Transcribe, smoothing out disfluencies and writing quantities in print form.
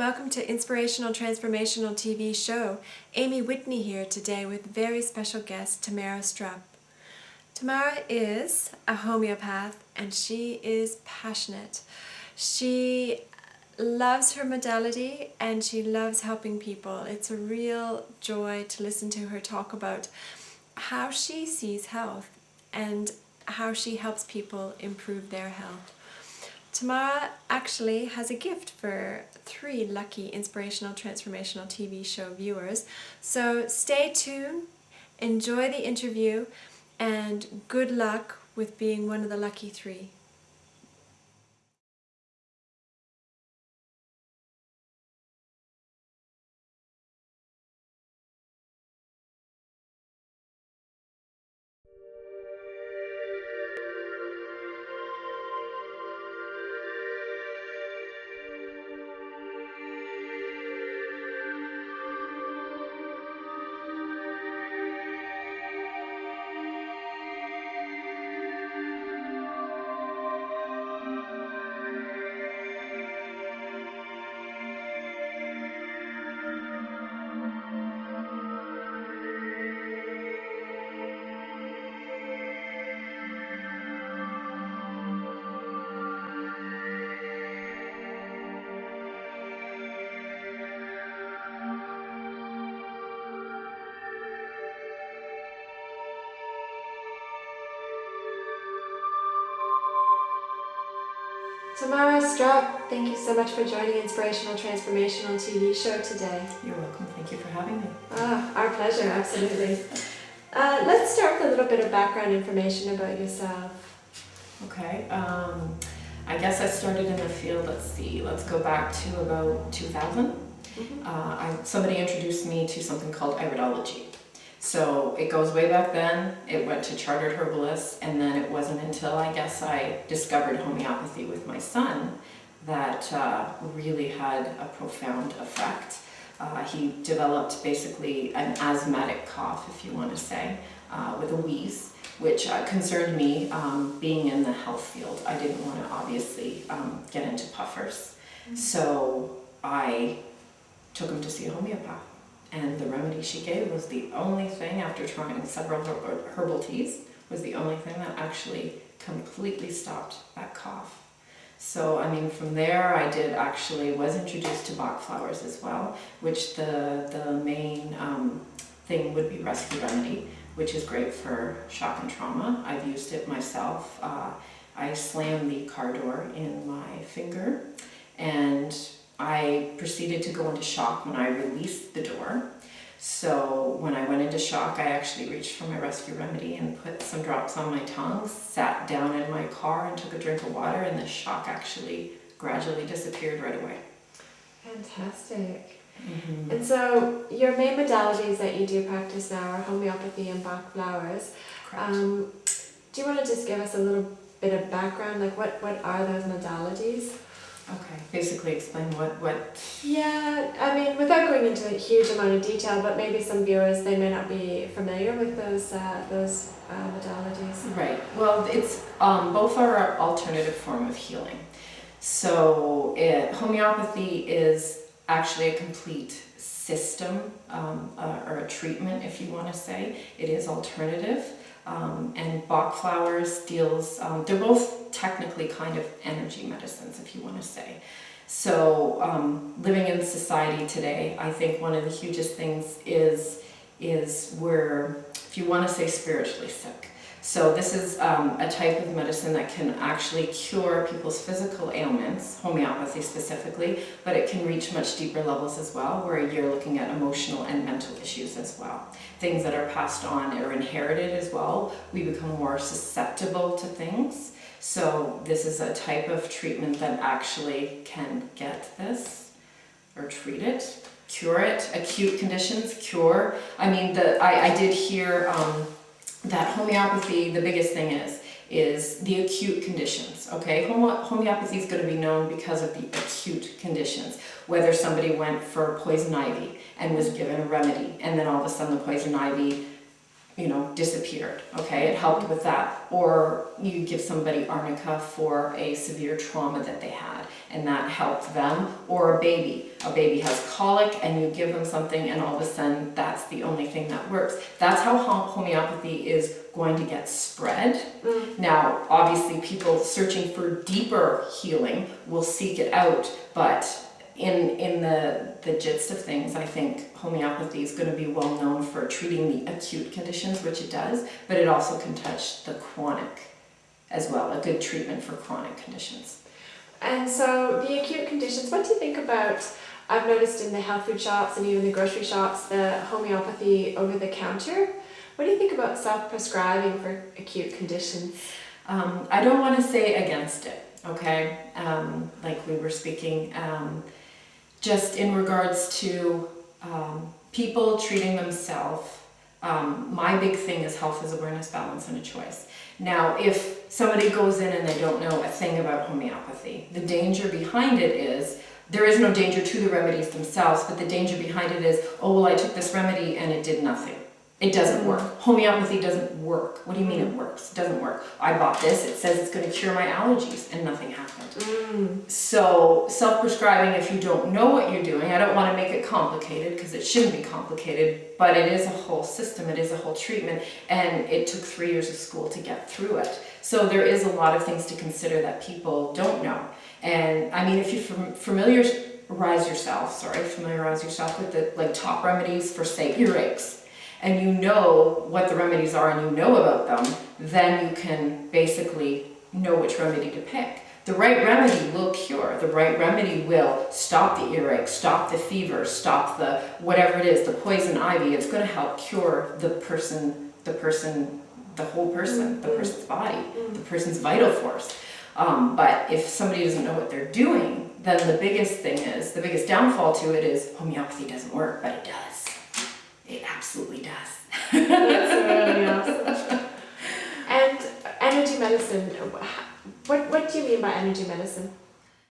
welcome to Inspirational Transformational TV show. Amy Whitney here today with very special guest Tamara Strupp. Tamara is a homeopath and she is passionate. She loves her modality and she loves helping people. It's a real joy to listen to her talk about how she sees health and how she helps people improve their health. Tamara actually has a gift for 3 lucky Inspirational Transformational TV show viewers. So stay tuned, enjoy the interview, and good luck with being one of the lucky 3. Tamara Strupp, thank you so much for joining Inspirational Transformational TV show today. You're welcome. Thank you for having me. Our pleasure, absolutely. Let's start with a little bit of background information about yourself. Okay. I guess I started in the field, let's go back to about 2000. Somebody introduced me to something called iridology. So it goes way back then. It went to chartered herbalists, and then it wasn't until I guess I discovered homeopathy with my son that really had a profound effect. He developed basically an asthmatic cough, if you want to say, with a wheeze, which concerned me being in the health field. I didn't want to obviously get into puffers. So I took him to see a homeopath. And the remedy she gave was the only thing, after trying several herbal teas, was the only thing that actually completely stopped that cough. So, I mean, from there I was introduced to Bach flowers as well, which the main thing would be rescue remedy, which is great for shock and trauma. I've used it myself. I slammed the car door in my finger and I proceeded to go into shock when I released the door. So when I went into shock, I actually reached for my rescue remedy and put some drops on my tongue, sat down in my car and took a drink of water, and the shock actually gradually disappeared right away. Fantastic. Mm-hmm. And so your main modalities that you do practice now are homeopathy and Bach flowers. Correct. Do you want to just give us a little bit of background, like what are those modalities? Okay, basically explain what... Yeah, I mean, without going into a huge amount of detail, but maybe some viewers, they may not be familiar with those modalities. Right, well, it's both are an alternative form of healing. So homeopathy is actually a complete system or a treatment, if you want to say. It is alternative. And Bach flowers deals, they're both technically kind of energy medicines, if you want to say. So living in society today, I think one of the hugest things is we're, if you want to say, spiritually sick. So this is a type of medicine that can actually cure people's physical ailments, homeopathy specifically, but it can reach much deeper levels as well, where you're looking at emotional and mental issues as well. Things that are passed on or inherited as well. We become more susceptible to things. So this is a type of treatment that actually can get this or treat it, cure it, acute conditions, cure. I mean, I did hear that homeopathy, the biggest thing is the acute conditions, okay? Homeopathy is going to be known because of the acute conditions. Whether somebody went for poison ivy and was given a remedy, and then all of a sudden the poison ivy disappeared. Okay, it helped with that. Or you give somebody arnica for a severe trauma that they had, and that helped them. Or a baby has colic, and you give them something, and all of a sudden that's the only thing that works. That's how homeopathy is going to get spread. Now, obviously, people searching for deeper healing will seek it out, but in the gist of things, I think homeopathy is going to be well known for treating the acute conditions, which it does, but it also can touch the chronic as well, a good treatment for chronic conditions. And so the acute conditions, what do you think about, I've noticed in the health food shops and even the grocery shops, the homeopathy over the counter. What do you think about self-prescribing for acute conditions? I don't want to say against it, okay? Like we were speaking, just in regards to people treating themselves, my big thing is health is awareness, balance, and a choice. Now, if somebody goes in and they don't know a thing about homeopathy, the danger behind it is, there is no danger to the remedies themselves, but the danger behind it is, oh, well, I took this remedy and it did nothing. It doesn't work. Homeopathy doesn't work. What do you mean it works? It doesn't work. I bought this, it says it's going to cure my allergies, and nothing happened. So self-prescribing, if you don't know what you're doing, I don't want to make it complicated because it shouldn't be complicated, but it is a whole system, it is a whole treatment, and it took 3 years of school to get through it. So there is a lot of things to consider that people don't know. And I mean, if you familiarize yourself with the top remedies for, say, earaches, and you know what the remedies are and you know about them, then you can basically know which remedy to pick. The right remedy will cure. The right remedy will stop the earache, stop the fever, stop the whatever it is, the poison ivy. It's going to help cure the whole person, the person's body, the person's vital force. But if somebody doesn't know what they're doing, then the biggest downfall to it is homeopathy doesn't work, but it does. It absolutely does. That's really awesome. And energy medicine, what do you mean by energy medicine?